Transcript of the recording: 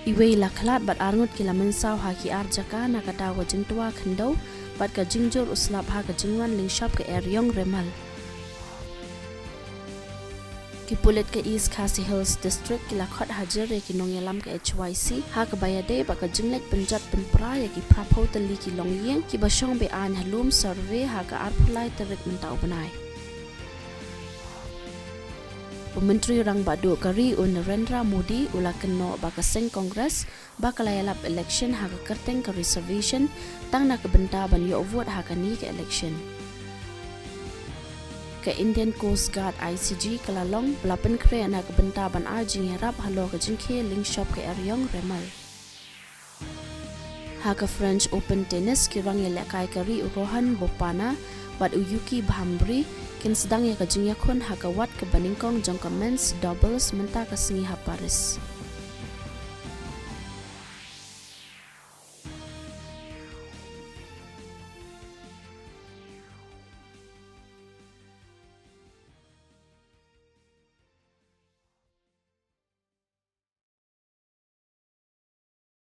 Iwei laklat bat arngut kilaman saw haki arjaka nakatawa jingtua khendau bat ka jingjor uslap ha ka jingwan lingshop ke eryong remal. Kipulit ke East Khasi Hills District kilakot hajere kinongyalam ke HYC ha ka bayade bat ka jinglek penjat penpra ya ki prapho tali ki longyeng ki basyong be an halum survey ha ka arpulai terik mentau benai. Menteri Rang Badu Kari Narendra Modi ula keno bakaseng Kongres bakalayalap election haka kerteng ke reservation tang nak benta ban yo vote haka ni ke election. Ke Indian Coast Guard ICG Kelalong belapen kre nak benta ban ajing harap halo ke jingke link shop ke eryong remal. Haka French Open Tennis kirang yalakai kari urohan bopana bat uyuki bahambri kin sedang ya kajing yakun haka wat ke baningkong jangka men's doubles Mynta ke sengi ha Paris.